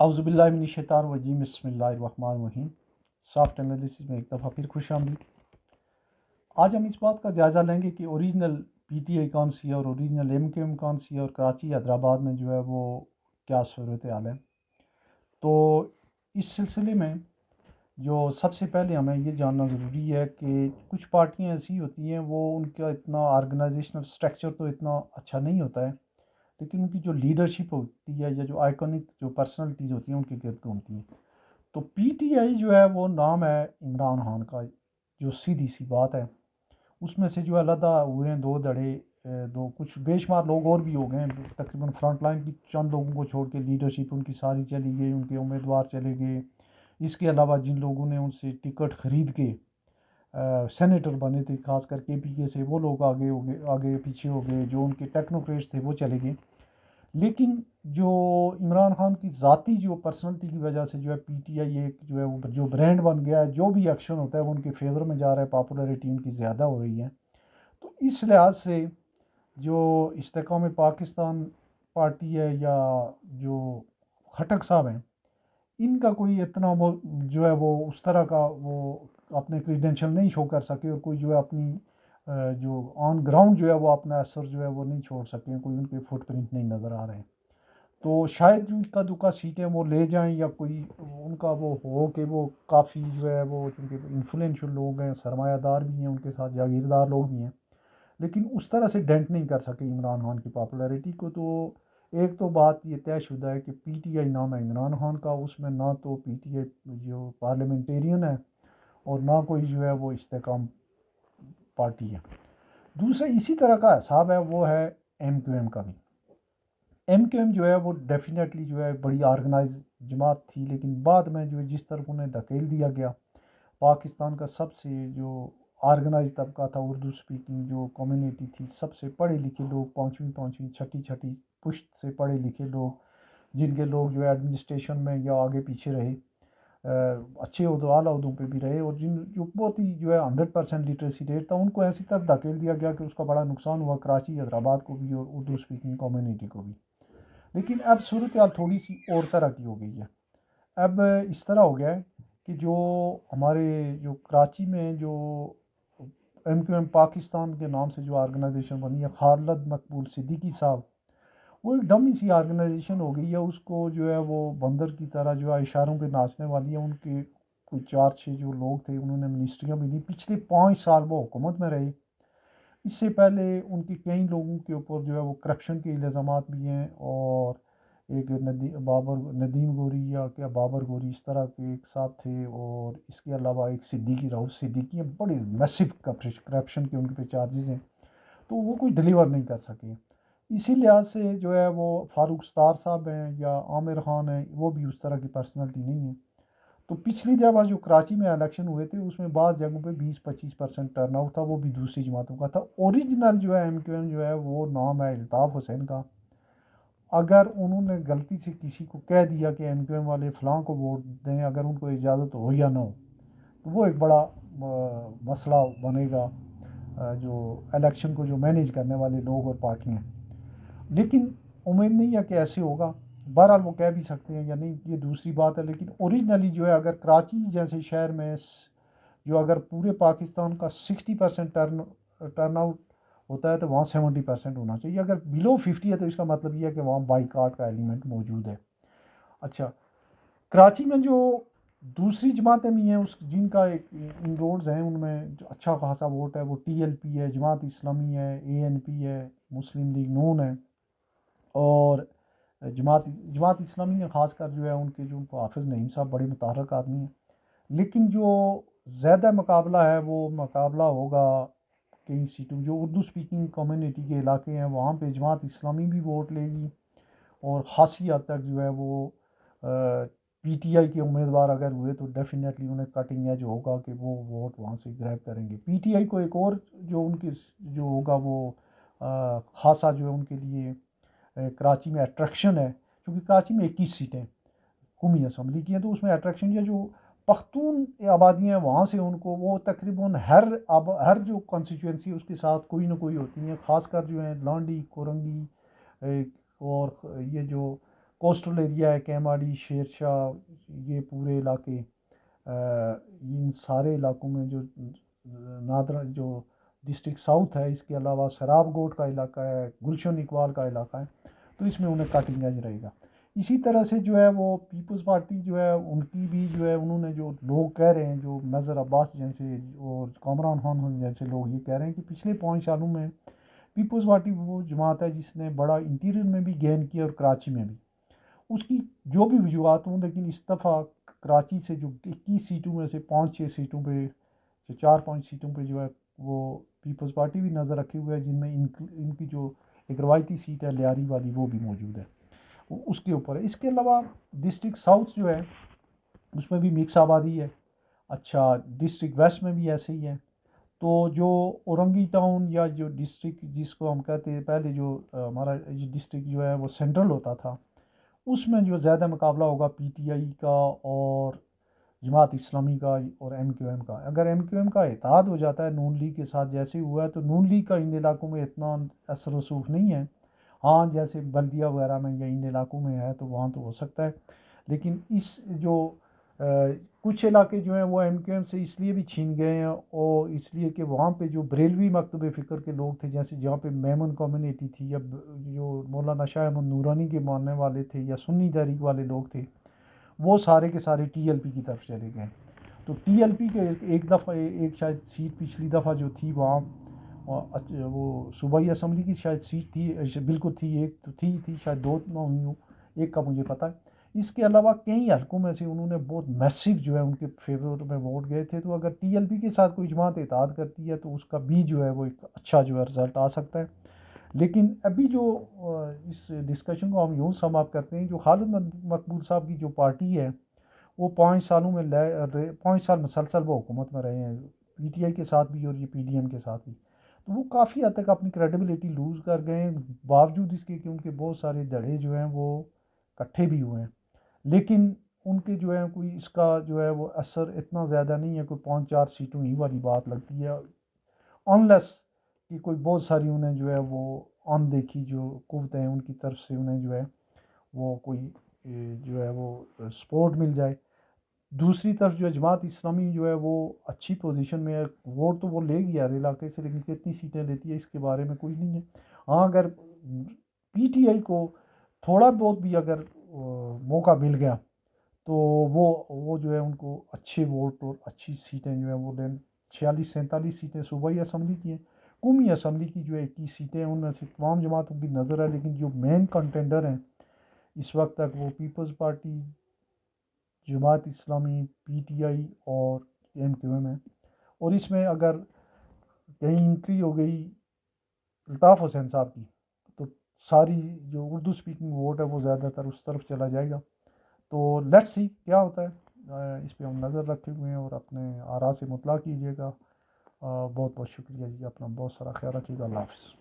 اعوذ باللہ من الشیطان الرجیم بسم اللہ الرحمن الرحیم۔ سافٹ انالیسس میں ایک دفعہ پھر خوش آمدید۔ آج ہم اس بات کا جائزہ لیں گے کہ اوریجنل پی ٹی آئی کون سی ہے اور اوریجنل ایم کیو ایم کون سی ہے اور کراچی حیدرآباد میں جو ہے وہ کیا صورت حال ہے۔ تو اس سلسلے میں جو سب سے پہلے ہمیں یہ جاننا ضروری ہے کہ کچھ پارٹیاں ایسی ہوتی ہیں وہ ان کا اتنا آرگنائزیشنل سٹرکچر تو اتنا اچھا نہیں ہوتا ہے، لیکن ان کی جو لیڈرشپ ہوتی ہے یا جو آئیکونک جو پرسنالٹیز ہوتی ہیں ان کے گرد گھومتی ہیں۔ تو پی ٹی آئی جو ہے وہ نام ہے عمران خان کا، جو سیدھی سی بات ہے۔ اس میں سے جو علیحدہ ہوئے ہیں دو دھڑے، دو کچھ بے شمار لوگ اور بھی ہو گئے ہیں، تقریباً فرنٹ لائن کی چند لوگوں کو چھوڑ کے لیڈرشپ ان کی ساری چلی گئی، ان کے امیدوار چلے گئے۔ اس کے علاوہ جن لوگوں نے ان سے ٹکٹ خرید کے سینیٹر بنے تھے، خاص کر کے پی کے سے، وہ لوگ آگے پیچھے ہو گئے، جو ان کے ٹیکنوکریٹس تھے وہ چلے گئے۔ لیکن جو عمران خان کی ذاتی جو پرسنالٹی کی وجہ سے جو ہے پی ٹی آئی ایک جو ہے وہ جو برانڈ بن گیا ہے، جو بھی ایکشن ہوتا ہے وہ ان کے فیور میں جا رہا ہے، پاپولیرٹی ان کی زیادہ ہو رہی ہے۔ تو اس لحاظ سے جو استحکام پاکستان پارٹی ہے یا جو خٹک صاحب ہیں، ان کا کوئی اتنا وہ جو ہے وہ اس طرح کا وہ اپنے کریڈینشل نہیں شو کر سکے، اور کوئی جو ہے اپنی جو آن گراؤنڈ جو ہے وہ اپنا اثر جو ہے وہ نہیں چھوڑ سکے، کوئی ان کے فٹ پرنٹ نہیں نظر آ رہے ہیں۔ تو شاید جو اکا دکا سیٹیں وہ لے جائیں یا کوئی ان کا وہ ہو کہ وہ کافی جو ہے وہ چونکہ انفلوئنشل لوگ ہیں، سرمایہ دار بھی ہیں، ان کے ساتھ جاگیردار لوگ بھی ہیں، لیکن اس طرح سے ڈینٹ نہیں کر سکے عمران خان کی پاپولیرٹی کو۔ تو ایک تو بات یہ طے شدہ ہے کہ پی ٹی آئی نام ہے عمران خان کا، اس میں نہ تو پی ٹی آئی جو پارلیمنٹیرین ہے اور نہ کوئی جو ہے وہ استحکام پارٹی ہے۔ دوسرا اسی طرح کا حساب ہے وہ ہے ایم کیو ایم کا بھی۔ ایم کیو ایم جو ہے وہ ڈیفینیٹلی جو ہے بڑی آرگنائز جماعت تھی، لیکن بعد میں جو ہے جس طرح انہیں دھکیل دیا گیا، پاکستان کا سب سے جو آرگنائز طبقہ تھا، اردو سپیکنگ جو کمیونٹی تھی، سب سے پڑھے لکھے لوگ، پانچویں چھٹی پشت سے پڑھے لکھے لوگ، جن کے لوگ جو ہے ایڈمنسٹریشن میں یا آگے پیچھے رہے، اچھے عہدوں اعلیٰ عہدوں پہ بھی رہے، اور جو بہت ہی جو ہے 100% لٹریسی ریٹ تھا، ان کو ایسی طرح دھکیل دیا گیا کہ اس کا بڑا نقصان ہوا کراچی حیدرآباد کو بھی اور اردو سپیکنگ کمیونٹی کو بھی۔ لیکن اب صورتحال تھوڑی سی اور طرح کی ہو گئی ہے۔ اب اس طرح ہو گیا ہے کہ جو ہمارے جو کراچی میں جو ایم کیو ایم پاکستان کے نام سے جو آرگنائزیشن بنی ہے، خالد مقبول صدیقی صاحب، وہ ایک ڈمی سی آرگنائزیشن ہو گئی ہے۔ اس کو جو ہے وہ بندر کی طرح جو ہے اشاروں کے ناچنے والی ہے۔ ان کے کوئی 4-6 جو لوگ تھے، انہوں نے منسٹریاں بھی لی، پچھلے 5 سال وہ حکومت میں رہے۔ اس سے پہلے ان کے کئی لوگوں کے اوپر جو ہے وہ کرپشن کے الزامات بھی ہیں، اور ایک ندیم گوری یا کیا بابر گوری اس طرح کے ایک صاحب تھے، اور اس کے علاوہ ایک صدیقی راؤ صدیقی ہیں، بڑی میسو کرپشن کے ان پہ چارجز ہیں، تو وہ کوئی ڈیلیور نہیں کر سکے۔ اسی لحاظ سے جو ہے وہ فاروق ستار صاحب ہیں یا عامر خان ہیں، وہ بھی اس طرح کی پرسنالٹی نہیں ہیں۔ تو پچھلی دفعہ جو کراچی میں الیکشن ہوئے تھے، اس میں بعض جگہوں پہ 20-25% ٹرن آؤٹ تھا، وہ بھی دوسری جماعتوں کا تھا۔ اوریجنل جو ہے ایم کیو ایم جو ہے وہ نام ہے الطاف حسین کا۔ اگر انہوں نے غلطی سے کسی کو کہہ دیا کہ ایم کیو ایم والے فلاں کو ووٹ دیں، اگر ان کو اجازت ہو یا نہ ہو، تو وہ ایک بڑا مسئلہ بنے گا جو الیکشن کو جو مینیج کرنے والے لوگ اور پارٹیاں ہیں۔ لیکن امید نہیں ہے کہ ایسے ہوگا، بہرحال وہ کہہ بھی سکتے ہیں یا نہیں، یہ دوسری بات ہے۔ لیکن اوریجنلی جو ہے اگر کراچی جیسے شہر میں جو اگر پورے پاکستان کا 60% ٹرن آؤٹ ہوتا ہے، تو وہاں 70% ہونا چاہیے۔ اگر بلو 50 ہے تو اس کا مطلب یہ ہے کہ وہاں بائی کاٹ کا ایلیمنٹ موجود ہے۔ اچھا، کراچی میں جو دوسری جماعتیں بھی ہیں، جن کا ایک ان روڈز ہیں، ان میں جو اچھا خاصا ووٹ ہے، وہ ٹی ایل پی ہے، جماعت اسلامی ہے، اے این پی ہے، مسلم لیگ نون ہے، اور جماعت اسلامی نے خاص کر جو ہے ان کے جو حافظ نعیم صاحب بڑے متحرک آدمی ہیں۔ لیکن جو زیادہ مقابلہ ہے وہ مقابلہ ہوگا کئی سیٹوں، جو اردو سپیکنگ کمیونٹی کے علاقے ہیں وہاں پہ جماعت اسلامی بھی ووٹ لے گی، اور خاصی حد تک جو ہے وہ پی ٹی آئی کے امیدوار اگر ہوئے تو ڈیفینیٹلی انہیں کٹنگ ایج ہوگا کہ وہ ووٹ وہاں سے گریب کریں گے۔ پی ٹی آئی کو ایک اور جو ان کے جو ہوگا وہ خاصا جو ہے ان کے لیے کراچی میں اٹریکشن ہے، کیونکہ کراچی میں 21 سیٹیں قومی اسمبلی کی ہیں، تو اس میں اٹریکشن یہ جو پختون آبادیاں ہیں وہاں سے ان کو وہ تقریباً ہر جو کانسٹیچوئنسی اس کے ساتھ کوئی نہ کوئی ہوتی ہیں، خاص کر جو ہیں لانڈی، کورنگی اور یہ جو کوسٹل ایریا ہے، کیماڑی، شیر شاہ، یہ پورے علاقے، ان سارے علاقوں میں جو نادرا جو ڈسٹرکٹ ساؤتھ ہے، اس کے علاوہ سراب گوٹ کا علاقہ ہے، گلشن اقبال کا علاقہ ہے، تو اس میں انہیں کٹنگ ایج رہے گا۔ اسی طرح سے جو ہے وہ پیپلز پارٹی جو ہے ان کی بھی جو ہے انہوں نے جو لوگ کہہ رہے ہیں، جو نظر عباس جیسے اور کامران خان جیسے لوگ یہ کہہ رہے ہیں کہ پچھلے 5 سالوں میں پیپلز پارٹی وہ جماعت ہے جس نے بڑا انٹیریئر میں بھی گین کیا اور کراچی میں بھی، اس کی جو بھی وجوہات ہوں، لیکن اس دفعہ کراچی سے جو 21 سیٹوں میں سے 5-6 سیٹوں پہ، 4-5 سیٹوں پہ جو ہے وہ پیپلز پارٹی بھی نظر رکھے ہوئے ہے، جن میں ان کی جو ایک روایتی سیٹ ہے لیاری والی وہ بھی موجود ہے، اس کے اوپر ہے۔ اس کے علاوہ ڈسٹرکٹ ساؤتھ جو ہے اس میں بھی مکس آبادی ہے، اچھا ڈسٹرکٹ ویسٹ میں بھی ایسے ہی ہے۔ تو جو اورنگی ٹاؤن یا جو ڈسٹرکٹ جس کو ہم کہتے ہیں پہلے جو ہمارا ڈسٹرکٹ جو ہے وہ سینٹرل ہوتا تھا، اس میں جو زیادہ مقابلہ ہوگا پی ٹی آئی کا اور جماعت اسلامی کا اور ایم کیو ایم کا۔ اگر ایم کیو ایم کا اتحاد ہو جاتا ہے نون لیگ کے ساتھ جیسے ہوا ہے، تو نون لیگ کا ان علاقوں میں اتنا اثر رسوخ نہیں ہے، ہاں جیسے بلدیہ وغیرہ میں یا ان علاقوں میں ہے تو وہاں تو ہو سکتا ہے، لیکن اس جو کچھ علاقے جو ہیں وہ ایم کیو ایم سے اس لیے بھی چھین گئے ہیں، اور اس لیے کہ وہاں پہ جو بریلوی مکتب فکر کے لوگ تھے، جیسے جہاں پہ میمن کمیونٹی تھی یا جو مولانا شاہ احمد نورانی کے ماننے والے تھے یا سنی تحریک والے لوگ تھے، وہ سارے کے سارے ٹی ایل پی کی طرف چلے گئے۔ تو ٹی ایل پی کے ایک دفعہ ایک شاید سیٹ پچھلی دفعہ جو تھی وہاں وہ صوبائی اسمبلی کی شاید سیٹ تھی، بالکل تھی، ایک تو تھی شاید 2 نہ ہوئی ہوں، ایک کا مجھے پتہ ہے۔ اس کے علاوہ کئی حلقوں میں سے انہوں نے بہت میسو جو ہے ان کے فیور میں ووٹ گئے تھے، تو اگر ٹی ایل پی کے ساتھ کوئی جماعت اتحاد کرتی ہے تو اس کا بھی جو ہے وہ ایک اچھا جو ہے رزلٹ آ سکتا ہے۔ لیکن ابھی جو اس ڈسکشن کو ہم یوں سم اپ کرتے ہیں، جو خالد مقبول صاحب کی جو پارٹی ہے وہ 5 سالوں میں 5 سال مسلسل وہ حکومت میں رہے ہیں، پی ٹی آئی کے ساتھ بھی اور یہ پی ڈی ایم کے ساتھ بھی، تو وہ کافی حد تک اپنی کریڈیبلٹی لوز کر گئے ہیں، باوجود اس کے کہ ان کے بہت سارے دھڑے جو ہیں وہ کٹھے بھی ہوئے ہیں، لیکن ان کے جو ہے کوئی اس کا جو ہے وہ اثر اتنا زیادہ نہیں ہے، کوئی 5-4 سیٹوں ہی والی بات لگتی ہے، انلیس کہ کوئی بہت ساری انہیں جو ہے وہ ان دیکھی جو قوتیں ہیں ان کی طرف سے انہیں جو ہے وہ کوئی جو ہے وہ سپورٹ مل جائے۔ دوسری طرف جو ہے جماعت اسلامی جو ہے وہ اچھی پوزیشن میں ہے، ووٹ تو وہ لے گی ہر علاقے سے، لیکن کتنی سیٹیں لیتی ہے اس کے بارے میں کوئی نہیں ہے۔ ہاں اگر پی ٹی آئی کو تھوڑا بہت بھی اگر موقع مل گیا تو وہ جو ہے ان کو اچھے ووٹ اور اچھی سیٹیں جو ہیں وہ 46-47 سیٹیں صوبائی اسمبلی کی ہیں، قومی اسمبلی کی جو 21 سیٹیں ہیں ان میں سے تمام جماعتوں کی نظر ہے، لیکن جو مین کنٹینڈر ہیں اس وقت تک وہ Peoples party, Jamaat Islami, P T I اور ایم کیو ایم ہے۔ اور اس میں اگر کہیں انٹری ہو گئی الطاف حسین صاحب کی تو ساری جو اردو سپیکنگ ووٹ ہے وہ زیادہ تر اس طرف چلا جائے گا، تو لیٹس سی کیا ہوتا ہے، اس پہ ہم نظر رکھے ہوئے ہیں اور اپنے آراء سے مطلع کیجیے گا۔ بہت بہت شکریہ جی، اپنا بہت سارا خیال رکھیے گا، اللہ حافظ۔